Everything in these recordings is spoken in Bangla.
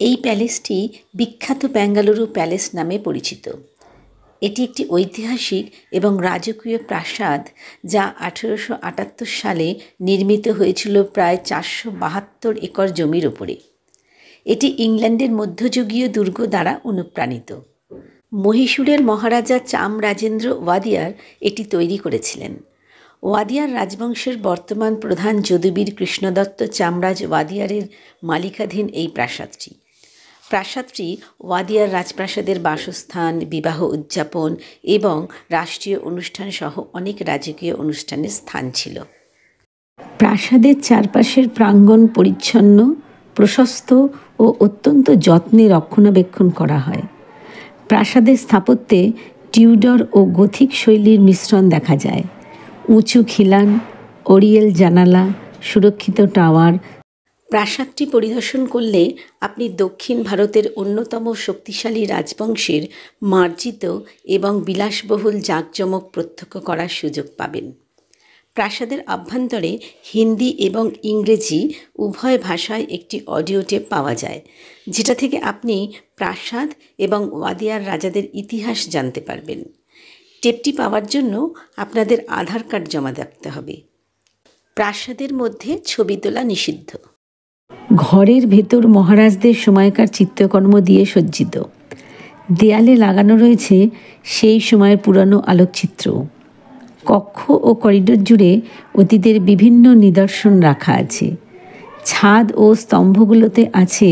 এই প্যালেসটি বিখ্যাত বেঙ্গালুরু প্যালেস নামে পরিচিত। এটি একটি ঐতিহাসিক এবং রাজকীয় প্রাসাদ যা 1878 সালে নির্মিত হয়েছিল প্রায় 472 একর জমির ওপরে। এটি ইংল্যান্ডের মধ্যযুগীয় দুর্গ দ্বারা অনুপ্রাণিত। মহীশূরের মহারাজা চামরাজেন্দ্র ওয়াদিয়ার এটি তৈরি করেছিলেন। ওয়াদিয়ার রাজবংশের বর্তমান প্রধান যদুবীর কৃষ্ণদত্ত চামরাজ ওয়াদিয়ারের মালিকাধীন এই প্রাসাদটি। প্রাসাদটি ওয়াদিয়ার রাজপ্রাসাদের বাসস্থান, বিবাহ উদযাপন এবং রাষ্ট্রীয় অনুষ্ঠান সহ অনেক রাজকীয় অনুষ্ঠানের স্থান ছিল। প্রাসাদের চারপাশের প্রাঙ্গণ পরিচ্ছন্ন, প্রশস্ত ও অত্যন্ত যত্নে রক্ষণাবেক্ষণ করা হয়। প্রাসাদের স্থাপত্যে টিউডর ও গথিক শৈলীর মিশ্রণ দেখা যায়। উঁচু খিলান, ওরিয়েল জানালা, সুরক্ষিত টাওয়ার। প্রাসাদটি পরিদর্শন করলে আপনি দক্ষিণ ভারতের অন্যতম শক্তিশালী রাজবংশের মার্জিত এবং বিলাসবহুল জাঁকজমক প্রত্যক্ষ করার সুযোগ পাবেন। প্রাসাদের অভ্যন্তরে হিন্দি এবং ইংরেজি উভয় ভাষায় একটি অডিও টেপ পাওয়া যায়, যেটা থেকে আপনি প্রাসাদ এবং ওয়াদিয়ার রাজাদের ইতিহাস জানতে পারবেন। টেপটি পাওয়ার জন্য আপনাদের আধার কার্ড জমা রাখতে হবে। প্রাসাদের মধ্যে ছবি তোলা নিষিদ্ধ। ঘরের ভেতর মহারাজদের সময়কার চিত্রকর্ম দিয়ে সজ্জিত। দেয়ালে লাগানো রয়েছে সেই সময়ের পুরানো আলোকচিত্র। কক্ষ ও করিডোর জুড়ে অতীতের বিভিন্ন নিদর্শন রাখা আছে। ছাদ ও স্তম্ভগুলোতে আছে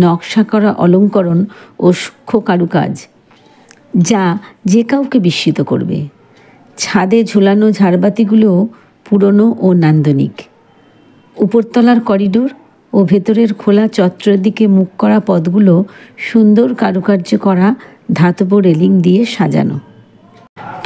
নকশা করা অলঙ্করণ ও সূক্ষ্ম কারুকাজ, যা যে কাউকে বিস্মিত করবে। ছাদে ঝোলানো ঝাড়বাতিগুলোও পুরনো ও নান্দনিক। উপরতলার করিডোর ও ভেতরের খোলা চত্বরের দিকে মুখ করা পথগুলো সুন্দর কারুকার্য করা ধাতব রেলিং দিয়ে সাজানো।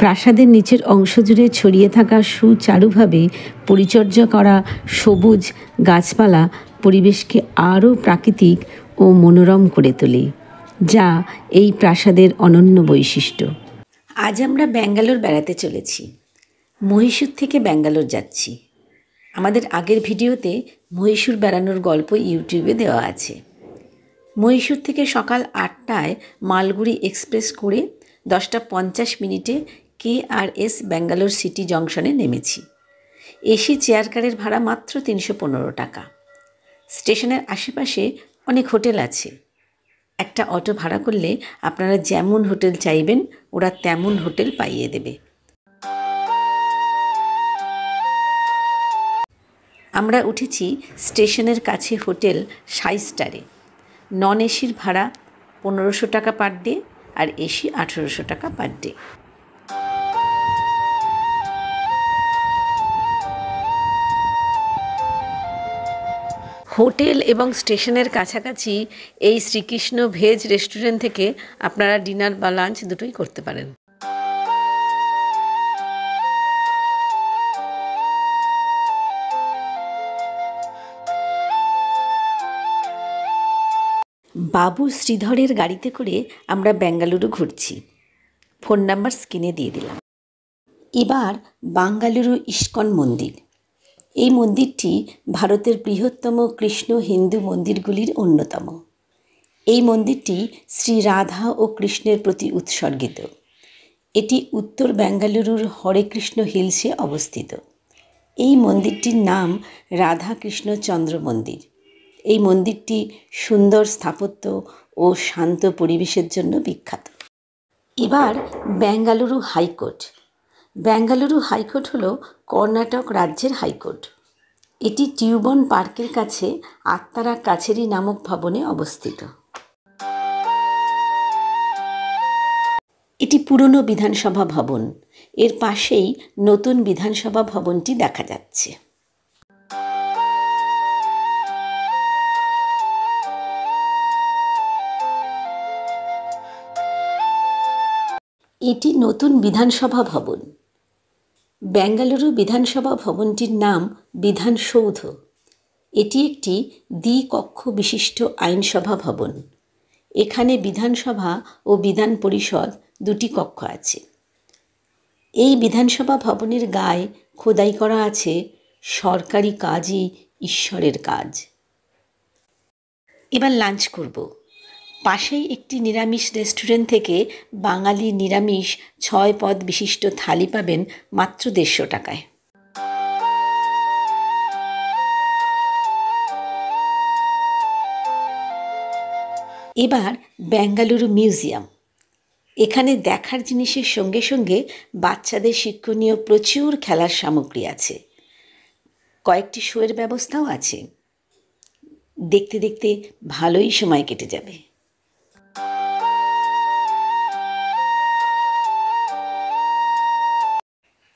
প্রাসাদের নিচের অংশ জুড়ে ছড়িয়ে থাকা সুচারুভাবে পরিচর্যা করা সবুজ গাছপালা পরিবেশকে আরও প্রাকৃতিক ও মনোরম করে তোলে, যা এই প্রাসাদের অনন্য বৈশিষ্ট্য। আজ আমরা ব্যাঙ্গালোর বেড়াতে চলেছি। মহীশূর থেকে ব্যাঙ্গালোর যাচ্ছি। আমাদের আগের ভিডিওতে মহীশূর বেড়ানোর গল্প ইউটিউবে দেওয়া আছে। মহীশূর থেকে সকাল 8টায় মালগুড়ি এক্সপ্রেস করে 10:50 KRS ব্যাঙ্গালোর সিটি জংশনে নেমেছি। এসি চেয়ার কারের ভাড়া মাত্র 315 টাকা। স্টেশনের আশেপাশে অনেক হোটেল আছে। একটা অটো ভাড়া করলে আপনারা যেমন হোটেল চাইবেন ওরা তেমন হোটেল পাইয়ে দেবে। আমরা উঠেছি স্টেশনের কাছে হোটেল 5 স্টারে। নন এসির ভাড়া 1500 টাকা পার ডে আর এসি 1800 টাকা পার ডে। হোটেল এবং স্টেশনের কাছাকাছি এই শ্রীকৃষ্ণ ভেজ রেস্টুরেন্ট থেকে আপনারা ডিনার বা লাঞ্চ দুটোই করতে পারেন। বাবু শ্রীধরের গাড়িতে করে আমরা বেঙ্গালুরু ঘুরছি। ফোন নাম্বার স্ক্রিনে দিয়ে দিলাম। এবার বেঙ্গালুরু ইস্কন মন্দির। এই মন্দিরটি ভারতের বৃহত্তম কৃষ্ণ হিন্দু মন্দিরগুলির অন্যতম। এই মন্দিরটি শ্রী রাধা ও কৃষ্ণের প্রতি উৎসর্গিত। এটি উত্তর বেঙ্গালুরুর হরে কৃষ্ণ হিলসে অবস্থিত। এই মন্দিরটির নাম রাধা কৃষ্ণ চন্দ্র মন্দির। এই মন্দিরটি সুন্দর স্থাপত্য ও শান্ত পরিবেশের জন্য বিখ্যাত। এবার বেঙ্গালুরু হাইকোর্ট। বেঙ্গালুরু হাইকোর্ট হল কর্ণাটক রাজ্যের হাইকোর্ট। এটি টিউবন পার্কের কাছে আত্মারা কাছেরি নামক ভবনে অবস্থিত। এটি পুরনো বিধানসভা ভবন। এর পাশেই নতুন বিধানসভা ভবনটি দেখা যাচ্ছে। এটি নতুন বিধানসভা ভবন। বেঙ্গালুরু বিধানসভা ভবনটির নাম বিধানসৌধ। এটি একটি দ্বিকক্ষ বিশিষ্ট আইনসভা ভবন। এখানে বিধানসভা ও বিধান পরিষদ দুটি কক্ষ আছে। এই বিধানসভা ভবনের গায়ে খোদাই করা আছে সরকারি কাজই ঈশ্বরের কাজ। এবার লাঞ্চ করব। পাশেই একটি নিরামিষ রেস্টুরেন্ট থেকে বাঙালি নিরামিষ 6 পদ বিশিষ্ট থালি পাবেন মাত্র 150 টাকায়। এবার বেঙ্গালুরু মিউজিয়াম। এখানে দেখার জিনিসের সঙ্গে সঙ্গে বাচ্চাদের শিক্ষণীয় প্রচুর খেলার সামগ্রী আছে, কয়েকটি শোয়ের ব্যবস্থাও আছে। দেখতে দেখতে ভালোই সময় কেটে যাবে।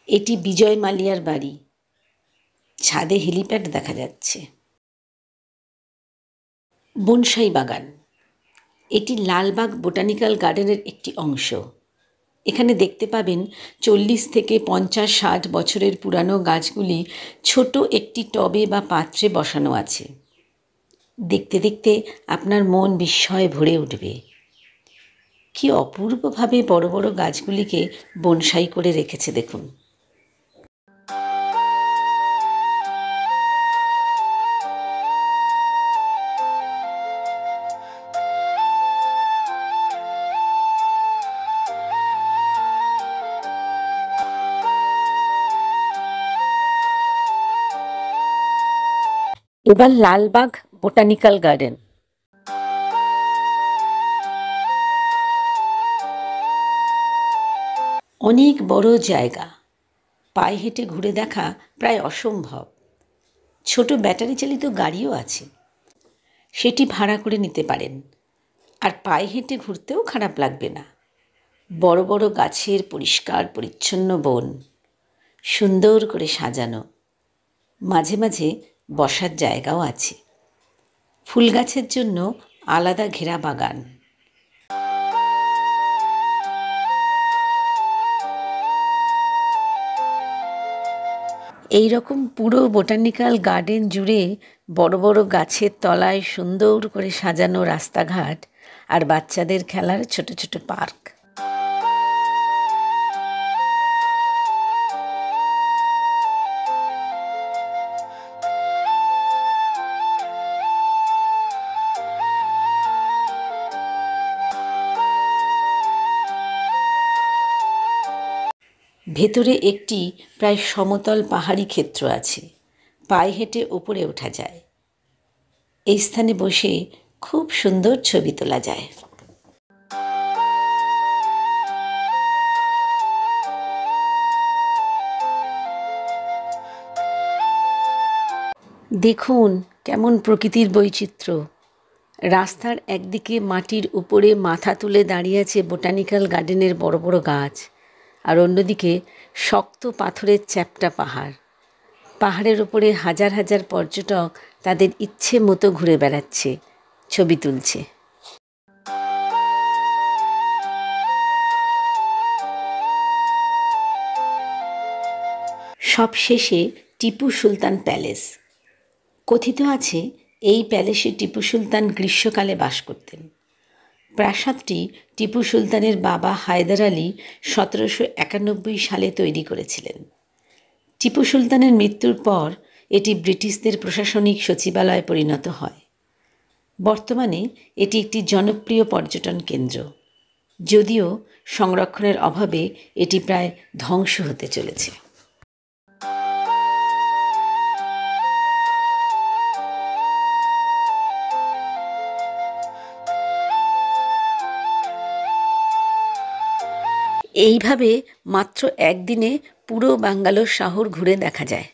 এটি বিজয় মালিয়ার বাড়ি, ছাদে হেলিপ্যাড দেখা যাচ্ছে। বনসাই বাগান, এটি লালবাগ বোটানিক্যাল গার্ডেনের একটি অংশ। এখানে দেখতে পাবেন 40 থেকে 50-60 বছরের পুরানো গাছগুলি ছোট একটি টবে বা পাত্রে বসানো আছে। দেখতে দেখতে আপনার মন বিস্ময়ে ভরে উঠবে। কি অপূর্বভাবে বড় বড় গাছগুলিকে বনসাই করে রেখেছে দেখুন। এবার লালবাগ বোটানিক্যাল গার্ডেন। অনেক বড় জায়গা, পায়ে হেঁটে ঘুরে দেখা প্রায় অসম্ভব। ছোট ব্যাটারি চালিত গাড়িও আছে, সেটি ভাড়া করে নিতে পারেন। আর পায়ে হেঁটে ঘুরতেও খারাপ লাগবে না। বড় বড় গাছের পরিষ্কার পরিচ্ছন্ন বন, সুন্দর করে সাজানো, মাঝে মাঝে বসার জায়গাও আছে। ফুল গাছের জন্য আলাদা ঘেরা বাগান। এই রকম পুরো বোটানিক্যাল গার্ডেন জুড়ে বড় বড় গাছের তলায় সুন্দর করে সাজানো রাস্তাঘাট আর বাচ্চাদের খেলার ছোট ছোট পার্ক। ভেতরে একটি প্রায় সমতল পাহাড়ি ক্ষেত্র আছে, পায়ে হেঁটে ওপরে ওঠা যায়। এই স্থানে বসে খুব সুন্দর ছবি তোলা যায়। দেখুন কেমন প্রকৃতির বৈচিত্র্য। রাস্তার একদিকে মাটির উপরে মাথা তুলে দাঁড়িয়ে আছে বোটানিক্যাল গার্ডেনের বড় বড় গাছ, আর অন্যদিকে শক্ত পাথরের চ্যাপ্টা পাহাড়। পাহাড়ের ওপরে হাজার হাজার পর্যটক তাদের ইচ্ছে মতো ঘুরে বেড়াচ্ছে, ছবি তুলছে। সবশেষে টিপু সুলতান প্যালেস। কথিত আছে এই প্যালেসে টিপু সুলতান গ্রীষ্মকালে বাস করতেন। প্রাসাদটি টিপু সুলতানের বাবা হায়দার আলী 1791 সালে তৈরি করেছিলেন। টিপু সুলতানের মৃত্যুর পর এটি ব্রিটিশদের প্রশাসনিক সচিবালয়ে পরিণত হয়। বর্তমানে এটি একটি জনপ্রিয় পর্যটন কেন্দ্র, যদিও সংরক্ষণের অভাবে এটি প্রায় ধ্বংস হতে চলেছে। এইভাবে মাত্র একদিনে পুরো ব্যাঙ্গালোর শহর ঘুরে দেখা যায়।